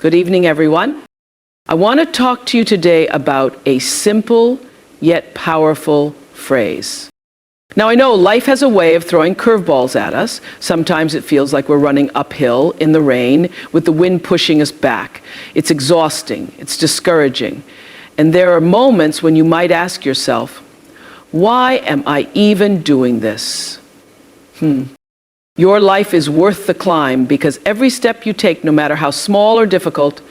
Good evening, everyone. I want to talk to you today about a simple yet powerful phrase. Now, I know life has a way of throwing curveballs at us. Sometimes it feels like we're running uphill in the rain with the wind pushing us back. It's exhausting. It's discouraging. And there are moments when you might ask yourself, why am I even doing this? Your life is worth the climb because every step you take, no matter how small or difficult,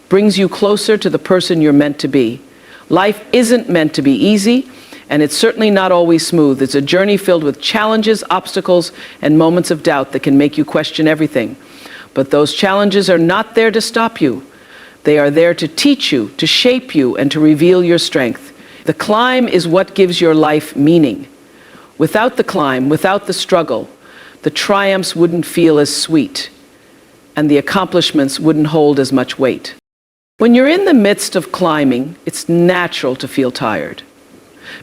brings you closer to the person you're meant to be. Life isn't meant to be easy, and it's certainly not always smooth. It's a journey filled with challenges, obstacles, and moments of doubt that can make you question everything. But those challenges are not there to stop you. They are there to teach you, to shape you, and to reveal your strength. The climb is what gives your life meaning. Without the climb, without the struggle, the triumphs wouldn't feel as sweet, and the accomplishments wouldn't hold as much weight. When you're in the midst of climbing, it's natural to feel tired,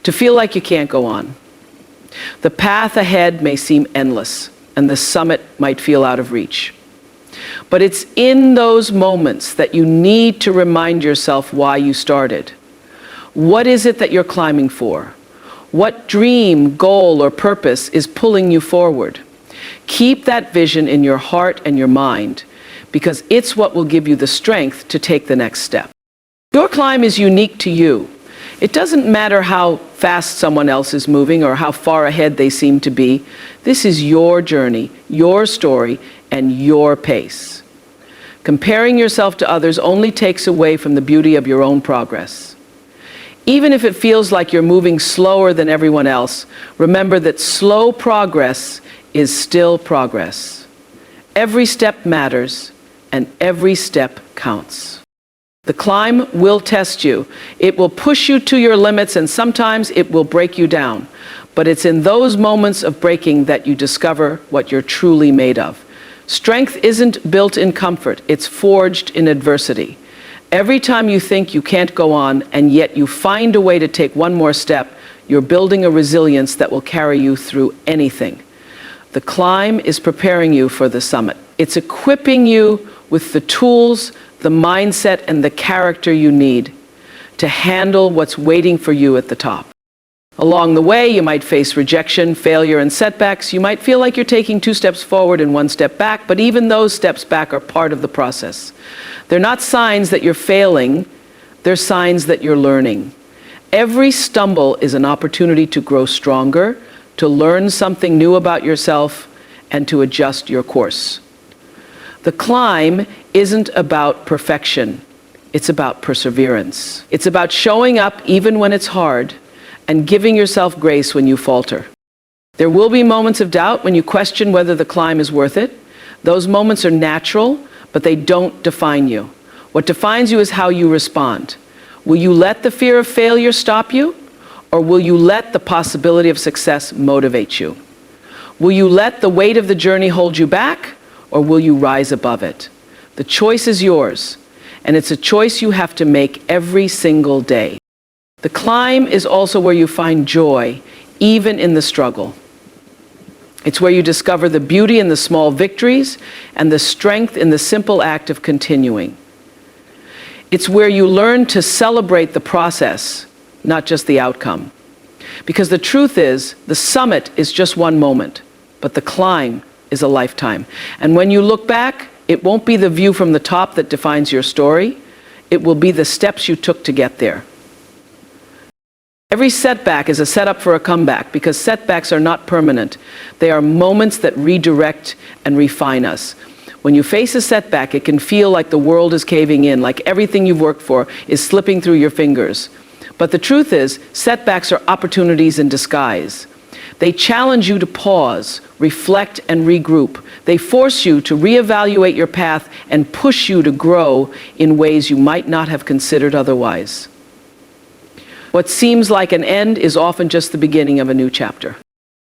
to feel like you can't go on. The path ahead may seem endless, and the summit might feel out of reach. But it's in those moments that you need to remind yourself why you started. What is it that you're climbing for? What dream, goal, or purpose is pulling you forward? Keep that vision in your heart and your mind, because it's what will give you the strength to take the next step. Your climb is unique to you. It doesn't matter how fast someone else is moving or how far ahead they seem to be. This is your journey, your story, and your pace. Comparing yourself to others only takes away from the beauty of your own progress. Even if it feels like you're moving slower than everyone else, remember that slow progress is still progress. Every step matters, and every step counts. The climb will test you. It will push you to your limits, and sometimes it will break you down. But it's in those moments of breaking that you discover what you're truly made of. Strength isn't built in comfort, it's forged in adversity. Every time you think you can't go on, and yet you find a way to take one more step, you're building a resilience that will carry you through anything. The climb is preparing you for the summit. It's equipping you with the tools, the mindset, and the character you need to handle what's waiting for you at the top. Along the way, you might face rejection, failure, and setbacks. You might feel like you're taking 2 steps forward and 1 step back, but even those steps back are part of the process. They're not signs that you're failing, they're signs that you're learning. Every stumble is an opportunity to grow stronger, to learn something new about yourself, and to adjust your course. The climb isn't about perfection, it's about perseverance. It's about showing up even when it's hard and giving yourself grace when you falter. There will be moments of doubt when you question whether the climb is worth it. Those moments are natural, but they don't define you. What defines you is how you respond. Will you let the fear of failure stop you? Or will you let the possibility of success motivate you? Will you let the weight of the journey hold you back, or will you rise above it? The choice is yours, and it's a choice you have to make every single day. The climb is also where you find joy, even in the struggle. It's where you discover the beauty in the small victories and the strength in the simple act of continuing. It's where you learn to celebrate the process, not just the outcome. Because the truth is, the summit is just one moment, but the climb is a lifetime. And when you look back, it won't be the view from the top that defines your story. It will be the steps you took to get there. Every setback is a setup for a comeback, because setbacks are not permanent. They are moments that redirect and refine us. When you face a setback, it can feel like the world is caving in, like everything you've worked for is slipping through your fingers. But the truth is, setbacks are opportunities in disguise. They challenge you to pause, reflect, and regroup. They force you to reevaluate your path and push you to grow in ways you might not have considered otherwise. What seems like an end is often just the beginning of a new chapter.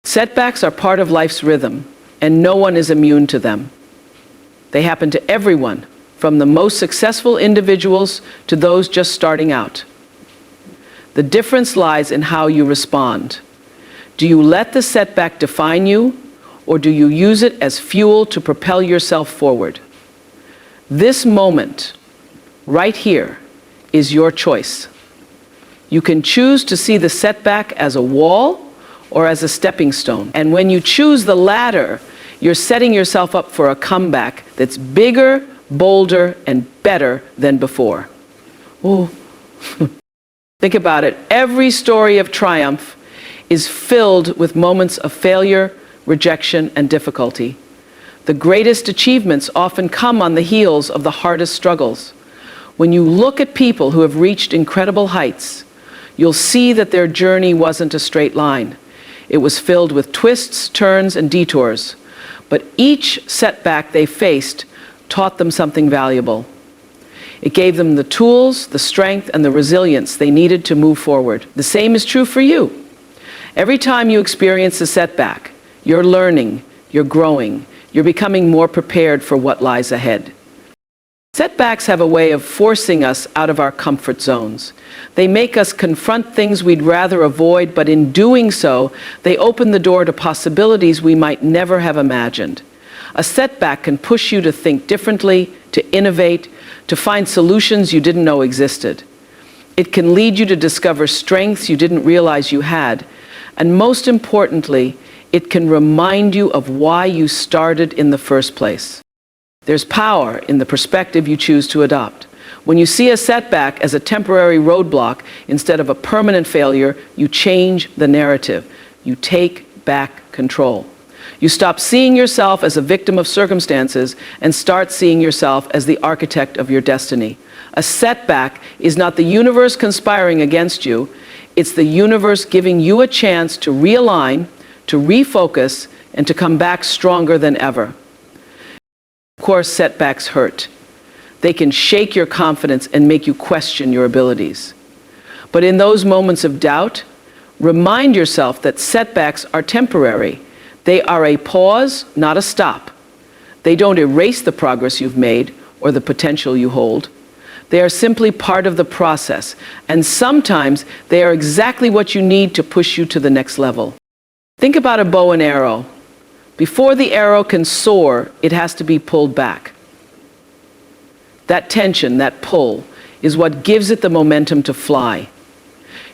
Setbacks are part of life's rhythm, and no one is immune to them. They happen to everyone, from the most successful individuals to those just starting out. The difference lies in how you respond. Do you let the setback define you, or do you use it as fuel to propel yourself forward? This moment, right here, is your choice. You can choose to see the setback as a wall or as a stepping stone. And when you choose the latter, you're setting yourself up for a comeback that's bigger, bolder, and better than before. Oh, think about it. Every story of triumph is filled with moments of failure, rejection, and difficulty. The greatest achievements often come on the heels of the hardest struggles. When you look at people who have reached incredible heights, you'll see that their journey wasn't a straight line. It was filled with twists, turns, and detours. But each setback they faced taught them something valuable. It gave them the tools, the strength, and the resilience they needed to move forward. The same is true for you. Every time you experience a setback, you're learning, you're growing, you're becoming more prepared for what lies ahead. Setbacks have a way of forcing us out of our comfort zones. They make us confront things we'd rather avoid, but in doing so, they open the door to possibilities we might never have imagined. A setback can push you to think differently, to innovate, to find solutions you didn't know existed. It can lead you to discover strengths you didn't realize you had. And most importantly, it can remind you of why you started in the first place. There's power in the perspective you choose to adopt. When you see a setback as a temporary roadblock instead of a permanent failure, you change the narrative. You take back control. You stop seeing yourself as a victim of circumstances and start seeing yourself as the architect of your destiny. A setback is not the universe conspiring against you. It's the universe giving you a chance to realign, to refocus, and to come back stronger than ever. Of course, setbacks hurt. They can shake your confidence and make you question your abilities. But in those moments of doubt, remind yourself that setbacks are temporary. They are a pause, not a stop. They don't erase the progress you've made or the potential you hold. They are simply part of the process, and sometimes they are exactly what you need to push you to the next level. Think about a bow and arrow. Before the arrow can soar, it has to be pulled back. That tension, that pull, is what gives it the momentum to fly.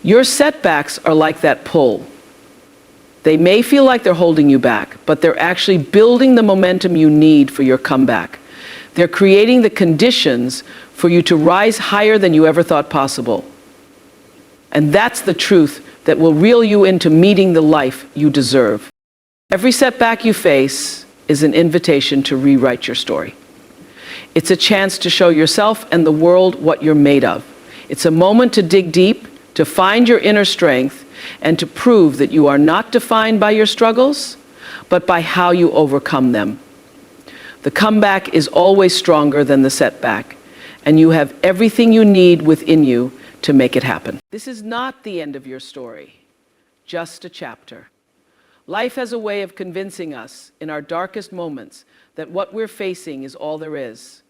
Your setbacks are like that pull. They may feel like they're holding you back, but they're actually building the momentum you need for your comeback. They're creating the conditions for you to rise higher than you ever thought possible. And that's the truth that will reel you into meeting the life you deserve. Every setback you face is an invitation to rewrite your story. It's a chance to show yourself and the world what you're made of. It's a moment to dig deep, to find your inner strength, and to prove that you are not defined by your struggles, but by how you overcome them. The comeback is always stronger than the setback, and you have everything you need within you to make it happen. This is not the end of your story, just a chapter. Life has a way of convincing us in our darkest moments that what we're facing is all there is.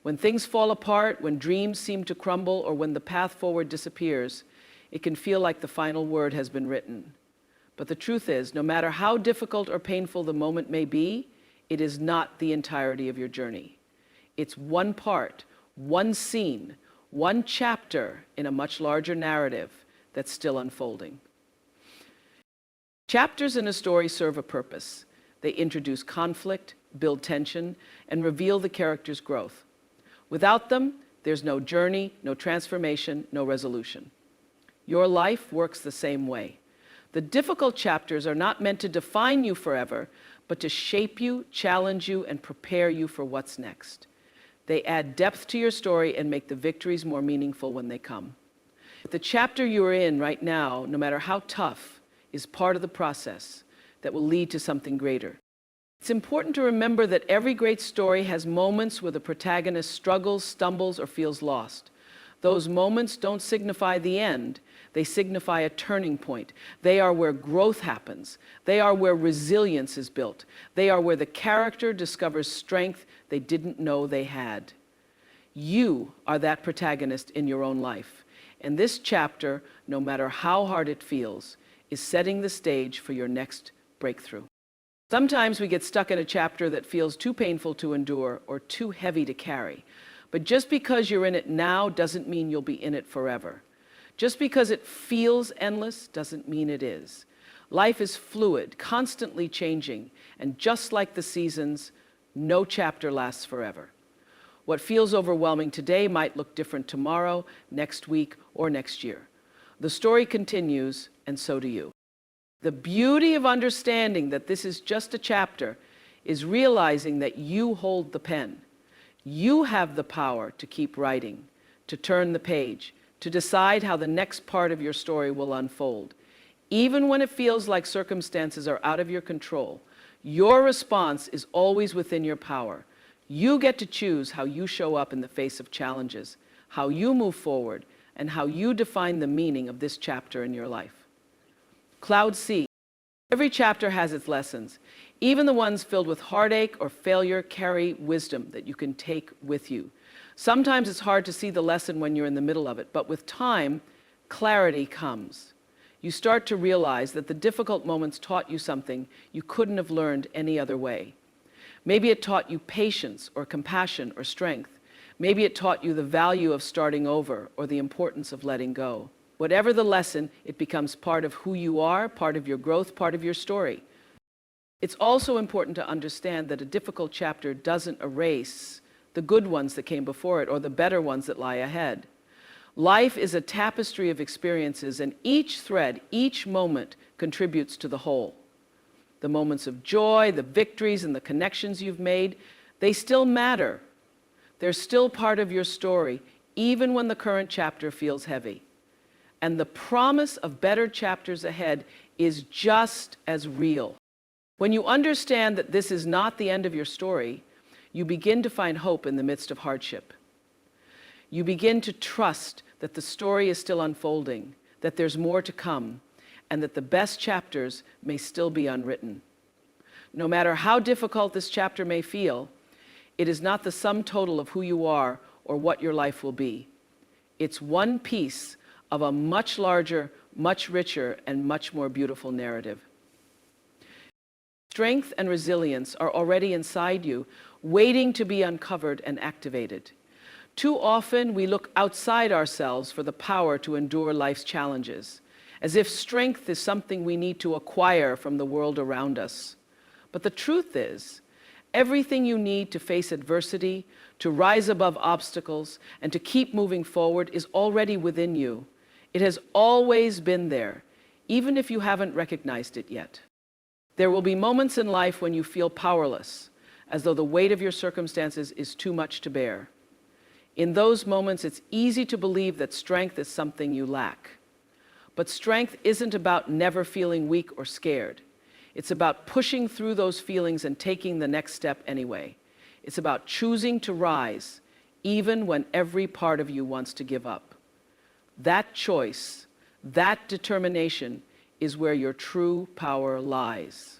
When things fall apart, when dreams seem to crumble, or when the path forward disappears, it can feel like the final word has been written. But the truth is, no matter how difficult or painful the moment may be, it is not the entirety of your journey. It's one part, one scene, one chapter in a much larger narrative that's still unfolding. Chapters in a story serve a purpose. They introduce conflict, build tension, and reveal the character's growth. Without them, there's no journey, no transformation, no resolution. Your life works the same way. The difficult chapters are not meant to define you forever, but to shape you, challenge you, and prepare you for what's next. They add depth to your story and make the victories more meaningful when they come. The chapter you are in right now, no matter how tough, is part of the process that will lead to something greater. It's important to remember that every great story has moments where the protagonist struggles, stumbles, or feels lost. Those moments don't signify the end. They signify a turning point. They are where growth happens. They are where resilience is built. They are where the character discovers strength they didn't know they had. You are that protagonist in your own life. And this chapter, no matter how hard it feels, is setting the stage for your next breakthrough. Sometimes we get stuck in a chapter that feels too painful to endure or too heavy to carry. But just because you're in it now doesn't mean you'll be in it forever. Just because it feels endless doesn't mean it is. Life is fluid, constantly changing, and just like the seasons, no chapter lasts forever. What feels overwhelming today might look different tomorrow, next week, or next year. The story continues, and so do you. The beauty of understanding that this is just a chapter is realizing that you hold the pen. You have the power to keep writing, to turn the page, to decide how the next part of your story will unfold. Even when it feels like circumstances are out of your control, your response is always within your power. You get to choose how you show up in the face of challenges, how you move forward, and how you define the meaning of this chapter in your life. Cloud C. Every chapter has its lessons. Even the ones filled with heartache or failure carry wisdom that you can take with you. Sometimes it's hard to see the lesson when you're in the middle of it, but with time, clarity comes. You start to realize that the difficult moments taught you something you couldn't have learned any other way. Maybe it taught you patience or compassion or strength. Maybe it taught you the value of starting over or the importance of letting go. Whatever the lesson, it becomes part of who you are, part of your growth, part of your story. It's also important to understand that a difficult chapter doesn't erase the good ones that came before it or the better ones that lie ahead. Life is a tapestry of experiences, and each thread, each moment contributes to the whole. The moments of joy, the victories, and the connections you've made, they still matter. They're still part of your story, even when the current chapter feels heavy. And the promise of better chapters ahead is just as real. When you understand that this is not the end of your story, you begin to find hope in the midst of hardship. You begin to trust that the story is still unfolding, that there's more to come, and that the best chapters may still be unwritten. No matter how difficult this chapter may feel, it is not the sum total of who you are or what your life will be. It's one piece of a much larger, much richer, and much more beautiful narrative. Strength and resilience are already inside you, waiting to be uncovered and activated. Too often, we look outside ourselves for the power to endure life's challenges, as if strength is something we need to acquire from the world around us. But the truth is, everything you need to face adversity, to rise above obstacles, and to keep moving forward is already within you. It has always been there, even if you haven't recognized it yet. There will be moments in life when you feel powerless, as though the weight of your circumstances is too much to bear. In those moments, it's easy to believe that strength is something you lack. But strength isn't about never feeling weak or scared. It's about pushing through those feelings and taking the next step anyway. It's about choosing to rise, even when every part of you wants to give up. That choice, that determination, is where your true power lies.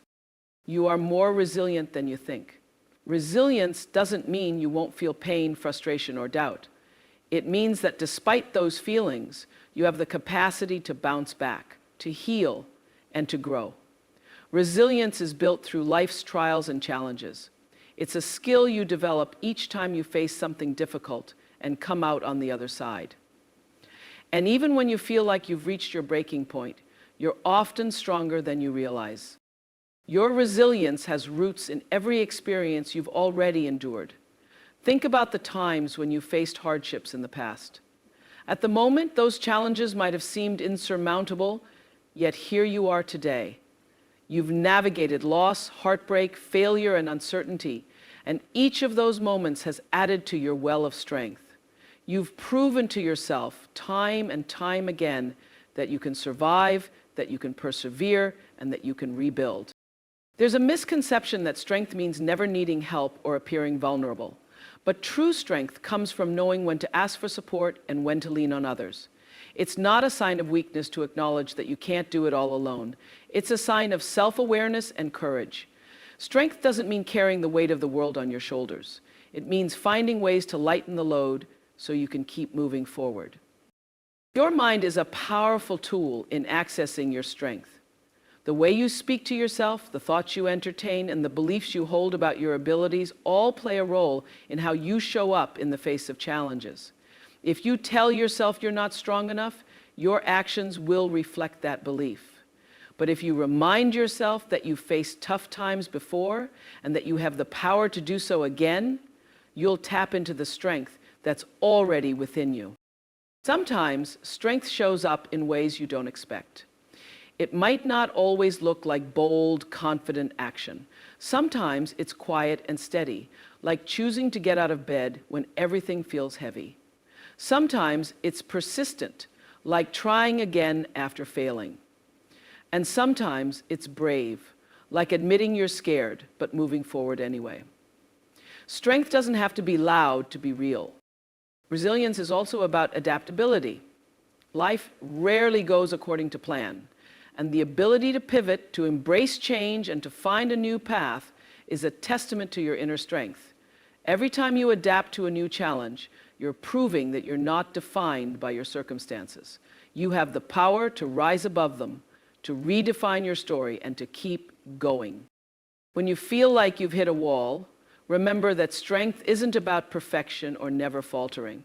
You are more resilient than you think. Resilience doesn't mean you won't feel pain, frustration, or doubt. It means that despite those feelings, you have the capacity to bounce back, to heal, and to grow. Resilience is built through life's trials and challenges. It's a skill you develop each time you face something difficult and come out on the other side. And even when you feel like you've reached your breaking point, you're often stronger than you realize. Your resilience has roots in every experience you've already endured. Think about the times when you faced hardships in the past. At the moment, those challenges might have seemed insurmountable, yet here you are today. You've navigated loss, heartbreak, failure, and uncertainty, and each of those moments has added to your well of strength. You've proven to yourself time and time again that you can survive, that you can persevere, and that you can rebuild. There's a misconception that strength means never needing help or appearing vulnerable. But true strength comes from knowing when to ask for support and when to lean on others. It's not a sign of weakness to acknowledge that you can't do it all alone. It's a sign of self-awareness and courage. Strength doesn't mean carrying the weight of the world on your shoulders. It means finding ways to lighten the load so you can keep moving forward. Your mind is a powerful tool in accessing your strength. The way you speak to yourself, the thoughts you entertain, and the beliefs you hold about your abilities all play a role in how you show up in the face of challenges. If you tell yourself you're not strong enough, your actions will reflect that belief. But if you remind yourself that you faced tough times before and that you have the power to do so again, you'll tap into the strength that's already within you. Sometimes strength shows up in ways you don't expect. It might not always look like bold, confident action. Sometimes it's quiet and steady, like choosing to get out of bed when everything feels heavy. Sometimes it's persistent, like trying again after failing. And sometimes it's brave, like admitting you're scared, but moving forward anyway. Strength doesn't have to be loud to be real. Resilience is also about adaptability. Life rarely goes according to plan, and the ability to pivot, to embrace change, and to find a new path is a testament to your inner strength. Every time you adapt to a new challenge, you're proving that you're not defined by your circumstances. You have the power to rise above them, to redefine your story, and to keep going. When you feel like you've hit a wall, remember that strength isn't about perfection or never faltering.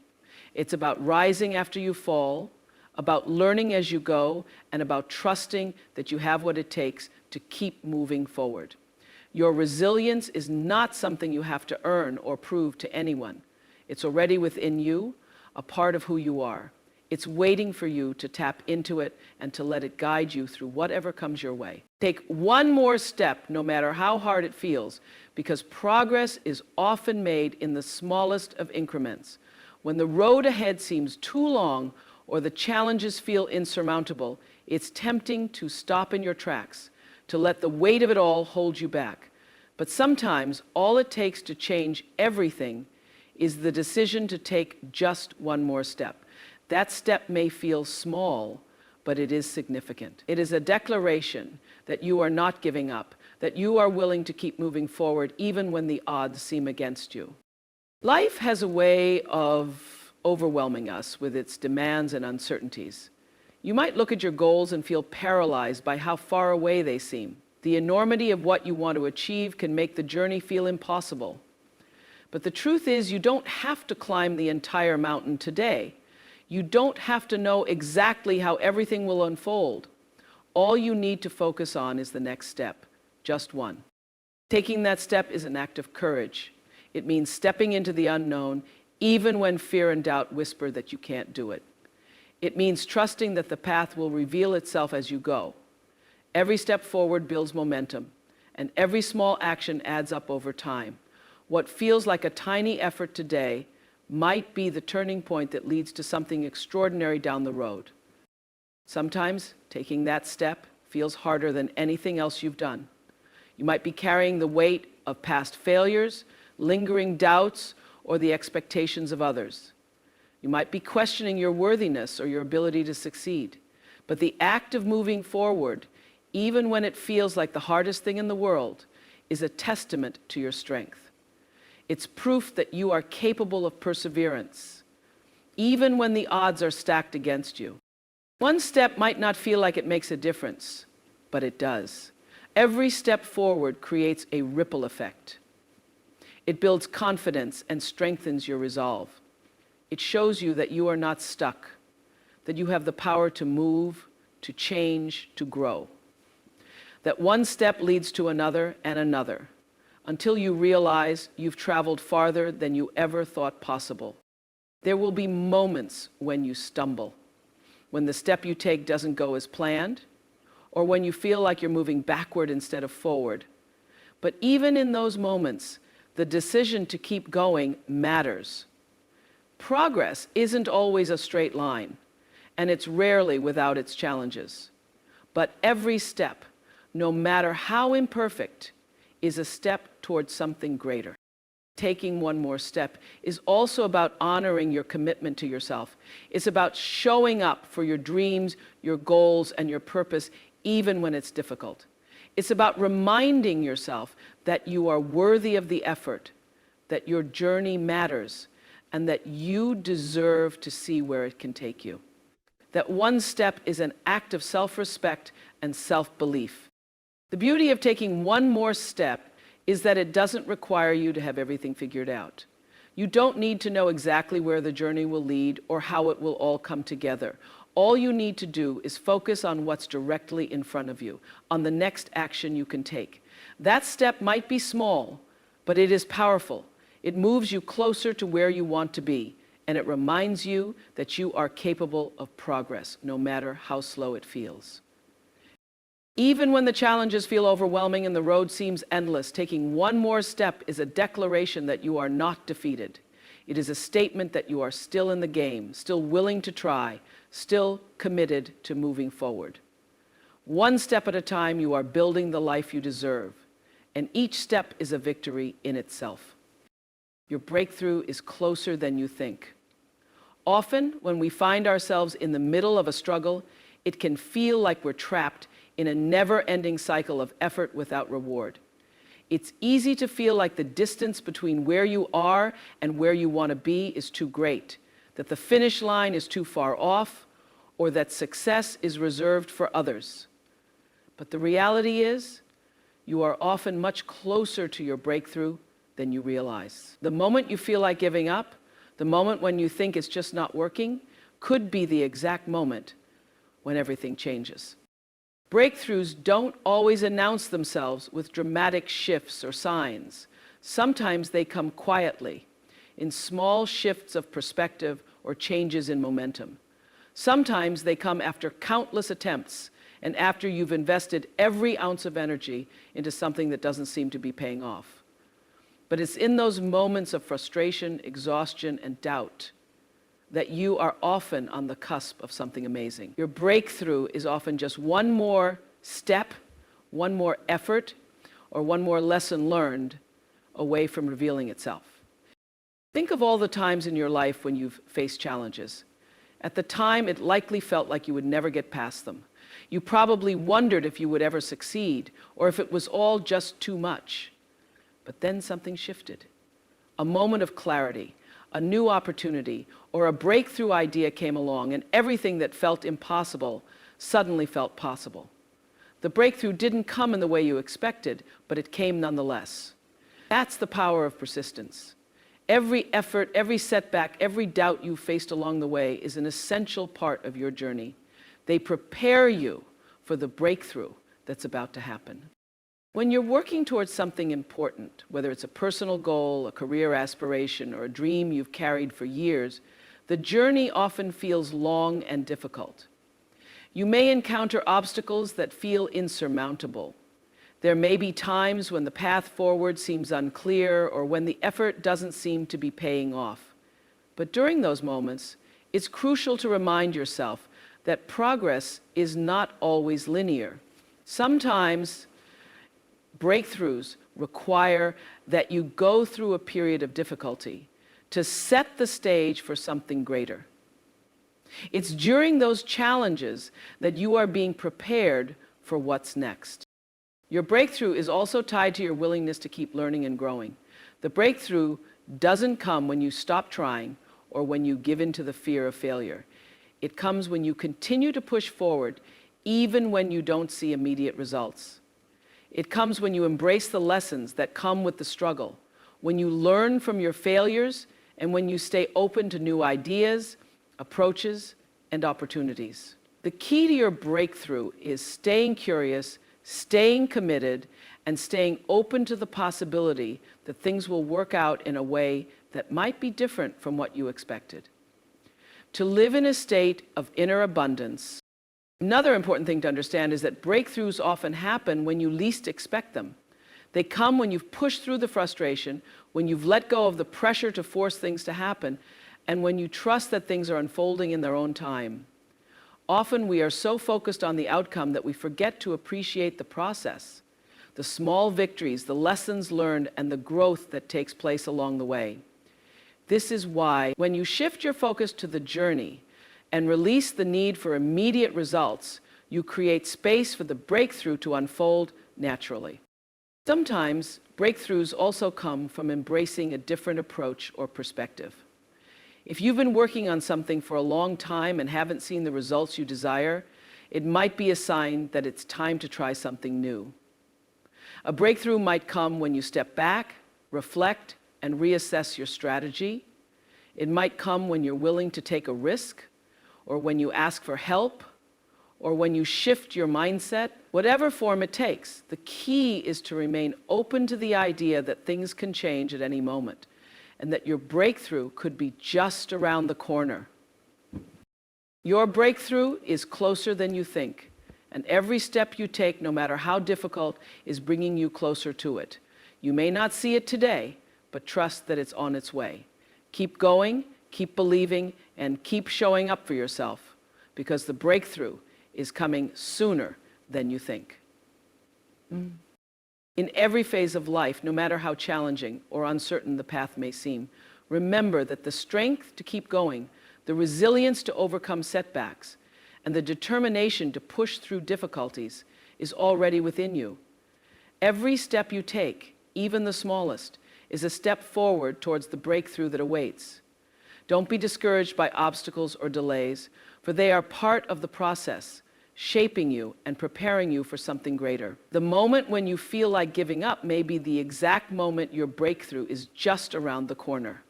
It's about rising after you fall, about learning as you go, and about trusting that you have what it takes to keep moving forward. Your resilience is not something you have to earn or prove to anyone. It's already within you, a part of who you are. It's waiting for you to tap into it and to let it guide you through whatever comes your way. Take one more step, no matter how hard it feels, because progress is often made in the smallest of increments. When the road ahead seems too long or the challenges feel insurmountable, it's tempting to stop in your tracks, to let the weight of it all hold you back. But sometimes all it takes to change everything is the decision to take just one more step. That step may feel small, but it is significant. It is a declaration that you are not giving up, that you are willing to keep moving forward even when the odds seem against you. Life has a way of overwhelming us with its demands and uncertainties. You might look at your goals and feel paralyzed by how far away they seem. The enormity of what you want to achieve can make the journey feel impossible. But the truth is, you don't have to climb the entire mountain today. You don't have to know exactly how everything will unfold. All you need to focus on is the next step, just one. Taking that step is an act of courage. It means stepping into the unknown, even when fear and doubt whisper that you can't do it. It means trusting that the path will reveal itself as you go. Every step forward builds momentum, and every small action adds up over time. What feels like a tiny effort today might be the turning point that leads to something extraordinary down the road. Sometimes taking that step feels harder than anything else you've done. You might be carrying the weight of past failures, lingering doubts, or the expectations of others. You might be questioning your worthiness or your ability to succeed. But the act of moving forward, even when it feels like the hardest thing in the world, is a testament to your strength. It's proof that you are capable of perseverance, even when the odds are stacked against you. One step might not feel like it makes a difference, but it does. Every step forward creates a ripple effect. It builds confidence and strengthens your resolve. It shows you that you are not stuck, that you have the power to move, to change, to grow. That one step leads to another and another, until you realize you've traveled farther than you ever thought possible. There will be moments when you stumble, when the step you take doesn't go as planned, or when you feel like you're moving backward instead of forward. But even in those moments, the decision to keep going matters. Progress isn't always a straight line, and it's rarely without its challenges. But every step, no matter how imperfect, is a step towards something greater. Taking one more step is also about honoring your commitment to yourself. It's about showing up for your dreams, your goals, and your purpose, even when it's difficult. It's about reminding yourself that you are worthy of the effort, that your journey matters, and that you deserve to see where it can take you. That one step is an act of self-respect and self-belief. The beauty of taking one more step is that it doesn't require you to have everything figured out. You don't need to know exactly where the journey will lead or how it will all come together. All you need to do is focus on what's directly in front of you, on the next action you can take. That step might be small, but it is powerful. It moves you closer to where you want to be, and it reminds you that you are capable of progress, no matter how slow it feels. Even when the challenges feel overwhelming and the road seems endless, taking one more step is a declaration that you are not defeated. It is a statement that you are still in the game, still willing to try, still committed to moving forward. One step at a time, you are building the life you deserve, and each step is a victory in itself. Your breakthrough is closer than you think. Often, when we find ourselves in the middle of a struggle, it can feel like we're trapped in a never-ending cycle of effort without reward. It's easy to feel like the distance between where you are and where you want to be is too great, that the finish line is too far off, or that success is reserved for others. But the reality is, you are often much closer to your breakthrough than you realize. The moment you feel like giving up, the moment when you think it's just not working, could be the exact moment when everything changes. Breakthroughs don't always announce themselves with dramatic shifts or signs. Sometimes they come quietly, in small shifts of perspective or changes in momentum. Sometimes they come after countless attempts and after you've invested every ounce of energy into something that doesn't seem to be paying off. But it's in those moments of frustration, exhaustion, and doubt that you are often on the cusp of something amazing. Your breakthrough is often just one more step, one more effort, or one more lesson learned away from revealing itself. Think of all the times in your life when you've faced challenges. At the time, it likely felt like you would never get past them. You probably wondered if you would ever succeed, or if it was all just too much. But then something shifted. A moment of clarity, a new opportunity, or a breakthrough idea came along, and everything that felt impossible suddenly felt possible. The breakthrough didn't come in the way you expected, but it came nonetheless. That's the power of persistence. Every effort, every setback, every doubt you faced along the way is an essential part of your journey. They prepare you for the breakthrough that's about to happen. When you're working towards something important, whether it's a personal goal, a career aspiration, or a dream you've carried for years, the journey often feels long and difficult. You may encounter obstacles that feel insurmountable. There may be times when the path forward seems unclear or when the effort doesn't seem to be paying off. But during those moments, it's crucial to remind yourself that progress is not always linear. Sometimes breakthroughs require that you go through a period of difficulty to set the stage for something greater. It's during those challenges that you are being prepared for what's next. Your breakthrough is also tied to your willingness to keep learning and growing. The breakthrough doesn't come when you stop trying or when you give in to the fear of failure. It comes when you continue to push forward, even when you don't see immediate results. It comes when you embrace the lessons that come with the struggle, when you learn from your failures, and when you stay open to new ideas, approaches, and opportunities. The key to your breakthrough is staying curious, staying committed, and staying open to the possibility that things will work out in a way that might be different from what you expected. To live in a state of inner abundance. Another important thing to understand is that breakthroughs often happen when you least expect them. They come when you've pushed through the frustration, when you've let go of the pressure to force things to happen, and when you trust that things are unfolding in their own time. Often we are so focused on the outcome that we forget to appreciate the process, the small victories, the lessons learned, and the growth that takes place along the way. This is why, when you shift your focus to the journey and release the need for immediate results, you create space for the breakthrough to unfold naturally. Sometimes breakthroughs also come from embracing a different approach or perspective. If you've been working on something for a long time and haven't seen the results you desire, it might be a sign that it's time to try something new. A breakthrough might come when you step back, reflect, and reassess your strategy. It might come when you're willing to take a risk, or when you ask for help, or when you shift your mindset. Whatever form it takes, the key is to remain open to the idea that things can change at any moment, and that your breakthrough could be just around the corner. Your breakthrough is closer than you think, and every step you take, no matter how difficult, is bringing you closer to it. You may not see it today, but trust that it's on its way. Keep going, keep believing, and keep showing up for yourself, because the breakthrough is coming sooner than you think. In every phase of life, no matter how challenging or uncertain the path may seem, remember that the strength to keep going, the resilience to overcome setbacks, and the determination to push through difficulties is already within you. Every step you take, even the smallest, is a step forward towards the breakthrough that awaits. Don't be discouraged by obstacles or delays, for they are part of the process, shaping you and preparing you for something greater. The moment when you feel like giving up may be the exact moment your breakthrough is just around the corner.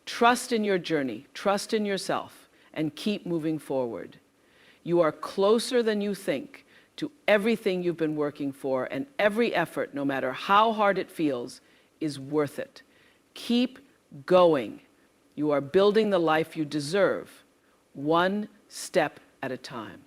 Trust in your journey, trust in yourself, and keep moving forward. You are closer than you think to everything you've been working for, and every effort, no matter how hard it feels, is worth it. Keep going. You are building the life you deserve, one step at a time.